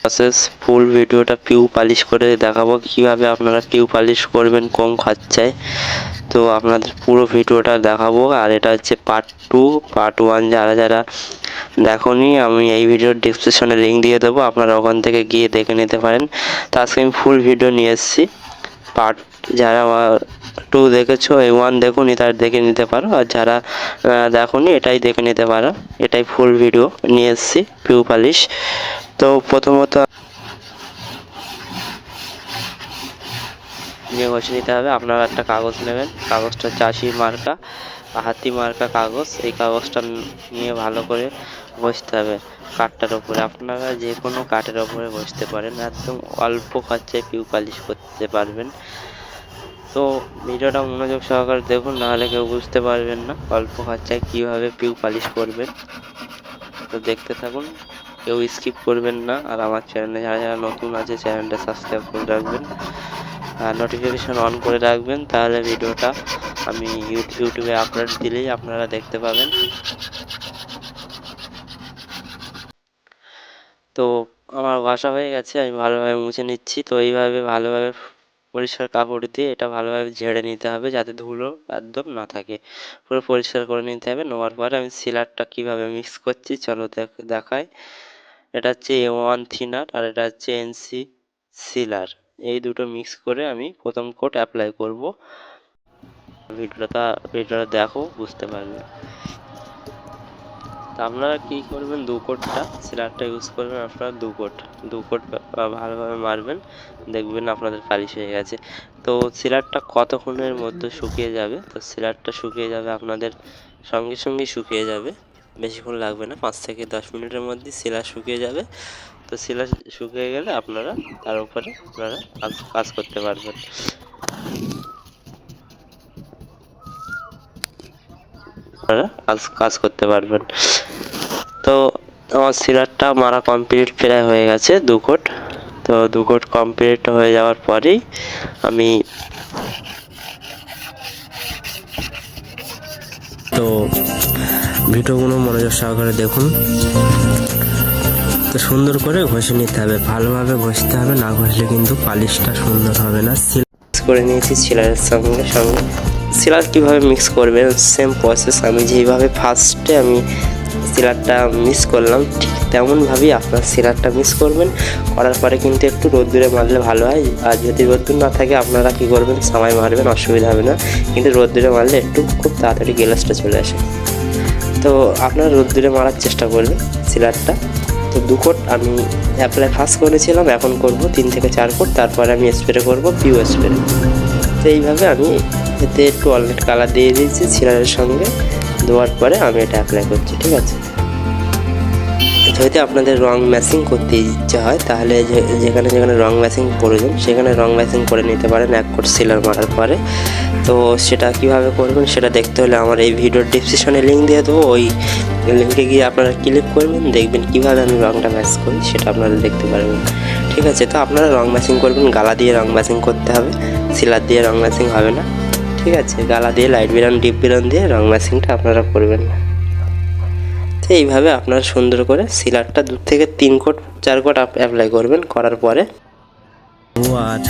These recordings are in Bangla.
প্রসেস ফুল ভিডিওটা পিউ পালিশ করে দেখাবো, কিভাবে আপনারা পিউ পালিশ করবেন কম খরচায়। তো আপনাদের পুরো ভিডিওটা দেখাবো। আর এটা হচ্ছে পার্ট 2। পার্ট 1 যারা যারা দেখোনি, আমি এই ভিডিওর ডিসক্রিপশনে লিঙ্ক দিয়ে দেবো, আপনারা ওখান থেকে গিয়ে দেখে নিতে পারেন। তো আজকে আমি ফুল ভিডিও নিয়ে এসেছি। পার্ট যারা 2 দেখেছো, এই 1 দেখুনি তার দেখে নিতে পারো, আর যারা দেখোনি এটাই দেখে নিতে পারো। এটাই ফুল ভিডিও নিয়ে এসেছি পিউ পালিশ। তো প্রথমত নিয়ে ঘষে নিতে হবে। আপনারা একটা কাগজ নেবেন, কাগজটা চাষি মার্কা, হাতি মার্কা কাগজ। এই কাগজটা নিয়ে ভালো করে ঘষতে হবে কাঠটার ওপরে। আপনারা যে কোনো কাঠের ওপরে ঘষতে পারেন, একদম অল্প খরচায় পিউ পালিশ করতে পারবেন। তো ভিডিওটা মনোযোগ সহকারে দেখুন, নাহলে কেউ বুঝতে পারবেন না অল্প খরচায় কীভাবে পিউ পালিশ করবেন। তো দেখতে থাকুন, কেউ স্কিপ করবেন না। আর আমার চ্যানেলে যারা যারা নতুন আছে চ্যানেলটা সাবস্ক্রাইব করে রাখবেন আর নোটিফিকেশন অন করে রাখবেন, তাহলে ভিডিওটা আমি ইউটিউবে আপলোড দিলেই আপনারা দেখতে পাবেন। তো আমার ঘষা হয়ে গেছে, আমি ভালোভাবে মুছে নিচ্ছি। তো এইভাবে ভালোভাবে পরিষ্কার কাপড় দিয়ে এটা ভালোভাবে ঝেড়ে নিতে হবে, যাতে ধুলো একদম না থাকে। পুরো পরিষ্কার করে নিতে হবে। নেওয়ার পরে আমি সিলারটা কীভাবে মিক্স করছি চলো দেখাই। এটা হচ্ছে A1 থিনার আর এটা হচ্ছে NC সিলার। এই দুটো মিক্স করে আমি প্রথম কোট অ্যাপ্লাই করব। ভিডিওটা দেখো, বুঝতে পারবে। তা আপনারা কী করবেন, 2 কোটটা সিলারটা ইউজ করবেন। আপনারা 2 কোট ভালোভাবে মারবেন, দেখবেন আপনাদের পালিশ হয়ে গেছে। তো সিলারটা কতক্ষণের মধ্যে শুকিয়ে যাবে? তো সিলারটা শুকিয়ে যাবে আপনাদের সঙ্গে সঙ্গেই শুকিয়ে যাবে, বেশিক্ষণ লাগবে না। 5 থেকে 10 মিনিটের মধ্যে সিলার শুকিয়ে যাবে। তো সিলার শুকিয়ে গেলে আপনারা তার উপরে আপনারা কাজ করতে পারবেন। আপনারা কাজ করতে পারবেন। তো আমার সিলারটা মারা কমপ্লিট প্রায় হয়ে গেছে 2 কোট। তো 2 কোট কমপ্লিট হয়ে যাওয়ার পরেই আমি তো ভিডিওগুলো মনোযোগ সহকারে দেখুন। তো সুন্দর করে ঘষে নিতে হবে, ভালোভাবে ঘষতে হবে, না ঘষলে কিন্তু পালিশটা সুন্দর হবে না। মিক্স করে নিয়েছি সিলারের সঙ্গে সিলার কীভাবে মিক্স করবেন সেম প্রসেস। আমি যেইভাবে ফার্স্টে আমি সিলারটা মিক্স করলাম, ঠিক তেমনভাবেই আপনার সিলারটা মিক্স করবেন। করার পরে কিন্তু একটু রোদ্দুরে মারলে ভালো হয়। আর যদি রোদ্দুর না থাকে আপনারা কী করবেন, সামাই মারবেন, অসুবিধা হবে না। কিন্তু রোদ্দুরে মারলে একটু খুব তাড়াতাড়ি গ্লেজটা চলে আসে। তো আপনারা রোদ্দুরে মারার চেষ্টা করবেন সিলারটা। তো 2 কোট আমি অ্যাপ্লাই ফার্স্ট করেছিলাম, এখন করব 3 থেকে 4 কোট। তারপরে আমি স্প্রে করব পিউ স্প্রে। তো এইভাবে আমি এতে একটু অলরেড কালার দিয়ে দিয়েছি সিলারের সঙ্গে। দেওয়ার পরে আমি এটা অ্যাপ্লাই করছি, ঠিক আছে। যদি আপনাদের রং ম্যাচিং করতে ইচ্ছা হয়, তাহলে যেখানে যেখানে রং ম্যাচিং প্রয়োজন সেখানে রং ম্যাচিং করে নিতে পারেন 1 কোট সিলার মারার পরে। তো সেটা কিভাবে করবেন সেটা দেখতে হলে আমার এই ভিডিওর ডিসক্রিপশনে লিঙ্ক দিয়ে দেবো, ওই লিঙ্কে গিয়ে আপনারা ক্লিক করবেন, দেখবেন কীভাবে আমি রংটা ম্যাচ করি সেটা আপনারা দেখতে পারবেন, ঠিক আছে। তো আপনারা রং ম্যাচিং করবেন, গালা দিয়ে রং ম্যাচিং করতে হবে, সিলার দিয়ে রং ম্যাচিং হবে না, ঠিক আছে। গালা দিয়ে লাইট বিরান ডিপ বিরান দিয়ে রং ম্যাচিংটা আপনারা করবেন। তো এইভাবে আপনারা সুন্দর করে সিলারটা 2 থেকে 3 কোট 4 কোট অ্যাপ্লাই করবেন। করার পরে আর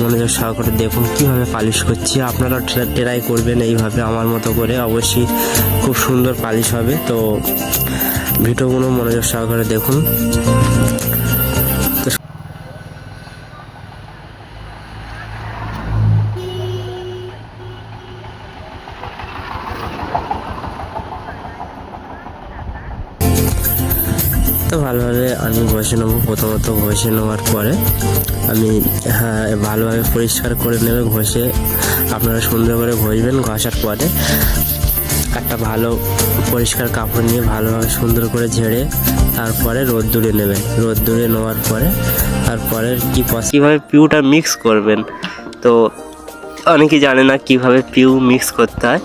মনোযোগ সহকারে দেখুন কীভাবে পালিশ করছি। আপনারা ট্রাই করবেন এইভাবে আমার মতো করে, অবশ্যই খুব সুন্দর পালিশ হবে। তো ভিডিওগুলো মনোযোগ সহকারে দেখুন। তো ভালোভাবে আমি ঘষে নেবো। প্রথমত ঘষে নেওয়ার পরে আমি ভালোভাবে পরিষ্কার করে নেবে ঘষে। আপনারা সুন্দর করে ঘষবেন। ঘষার পরে একটা ভালো পরিষ্কার কাপড় নিয়ে ভালোভাবে সুন্দর করে ঝেড়ে তারপরে রোদ্দুরে নেবেন। রোদ্দুরে নেওয়ার পরে তারপরে কীভাবে পিউটা মিক্স করবেন। তো অনেকেই জানে না কীভাবে পিউ মিক্স করতে হয়।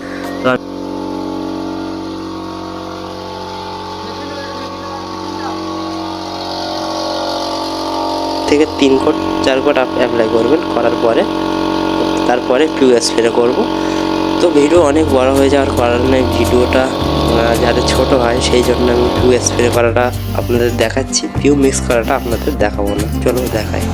থেকে 3 কোট 4 কোট অ্যাপ্লাই করবেন। করার পরে তারপরে পিউ স্প্রে করব। তো ভিডিও অনেক বড় হয়ে যাওয়ার কারণে ভিডিওটা যাতে ছোট হয় সেই জন্য আমি পিউ স্প্রে করাটা আপনাদের দেখাচ্ছি, পিউ মিক্স করাটা আপনাদের দেখাবো না। চলো দেখাই।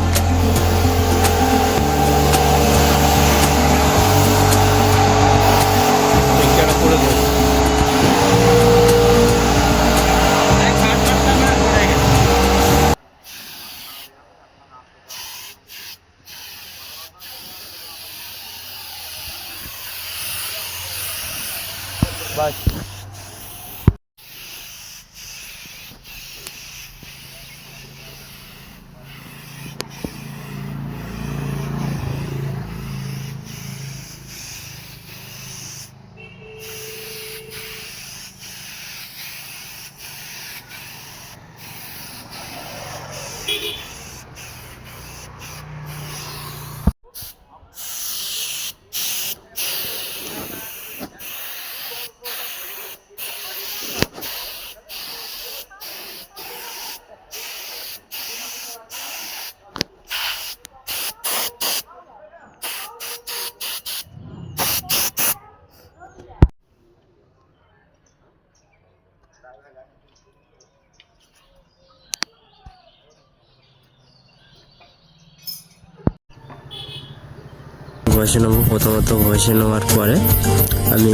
ঘষে নেবো। প্রথমত ঘষে নেওয়ার পরে আমি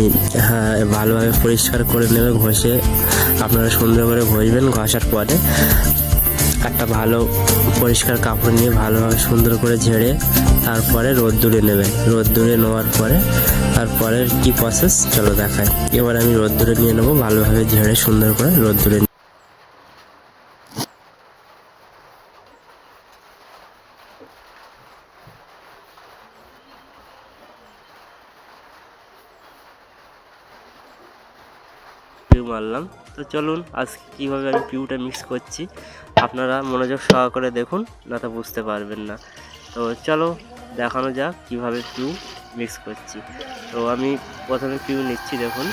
ভালোভাবে পরিষ্কার করে নেবে ঘষে, আপনারা সুন্দর করে ঘষবেন। ঘষার পরে একটা ভালো পরিষ্কার কাপড় নিয়ে ভালোভাবে সুন্দর করে ঝেড়ে তারপরে রোদ্দুরে নেবেন। রোদ্দুরে নেওয়ার পরে তারপরে কি প্রসেস চলো দেখাই। এবার আমি রোদ্দুরে নিয়ে নেবো, ভালোভাবে ঝেড়ে সুন্দর করে রোদ্দুরে। পিউ মারলাম। তো চলুন আজকে কীভাবে আমি পিউটা মিক্স করছি আপনারা মনোযোগ সহকারে দেখুন, না তো বুঝতে পারবেন না। তো চলো দেখানো যাক কীভাবে পিউ মিক্স করছি। তো আমি প্রথমে পিউ নিচ্ছি। দেখুন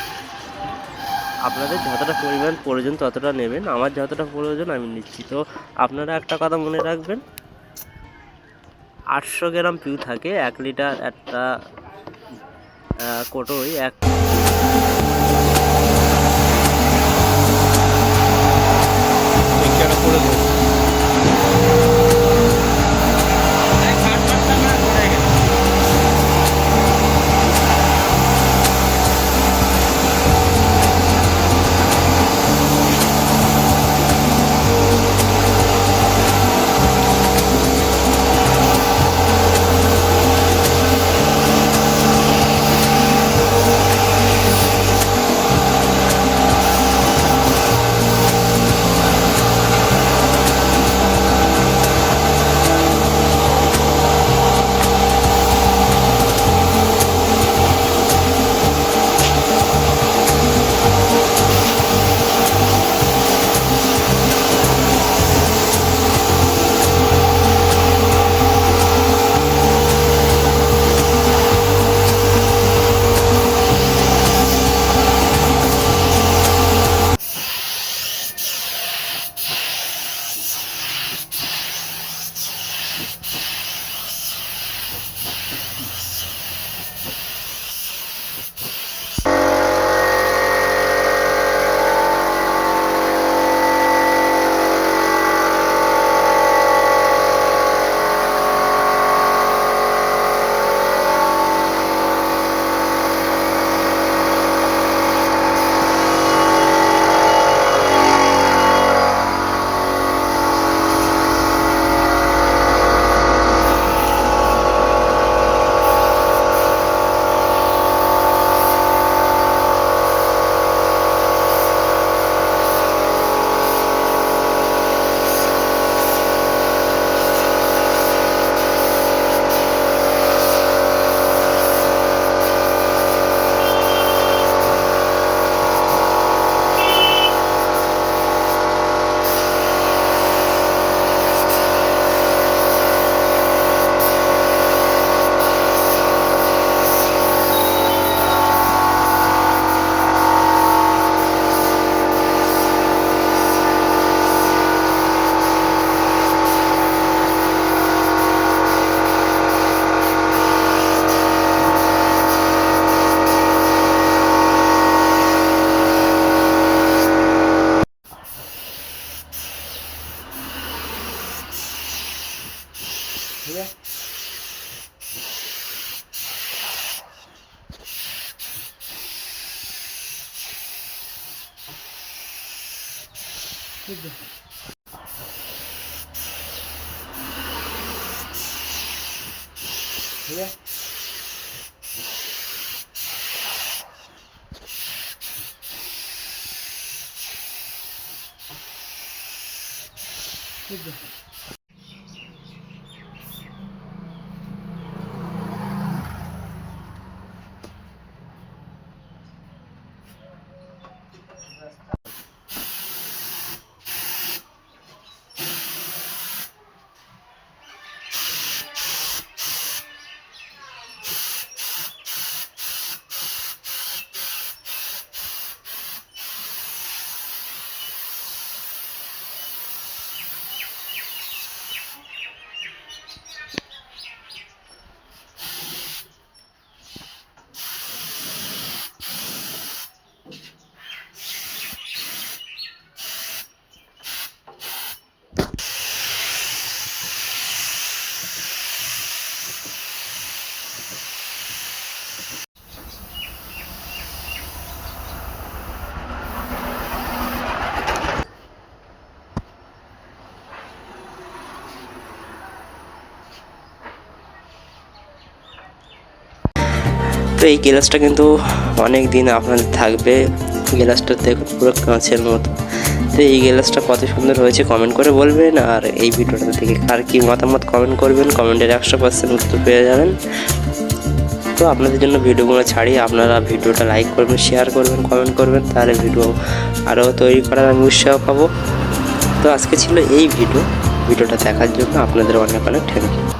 আপনাদের যতটা পরিমাণ প্রয়োজন ততটা নেবেন, আমার যতটা প্রয়োজন আমি নিচ্ছি। তো আপনারা একটা কথা মনে রাখবেন, 800 গ্রাম পিউ থাকে 1 লিটার একটা কোটোই। তো এই গ্লাসটা কিন্তু অনেক দিন আপনাদের থাকবে। গ্লাসটা দেখুন পুরো কাঁচের মতো। তো এই গ্লাসটা কত সুন্দর হয়েছে কমেন্ট করে বলবেন, আর এই ভিডিওটা থেকে কার কী মতামত কমেন্ট করবেন, কমেন্টের 100% উত্তর পেয়ে যাবেন। তো আপনাদের জন্য ভিডিওগুলো ছাড়ি, আপনারা ভিডিওটা লাইক করবেন, শেয়ার করবেন, কমেন্ট করবেন, তাহলে ভিডিও আরও তৈরি করার আমি উৎসাহ পাবো। তো আজকে ছিল এই ভিডিওটা দেখার জন্য আপনাদের অনেক অনেক থ্যাংক ইউ।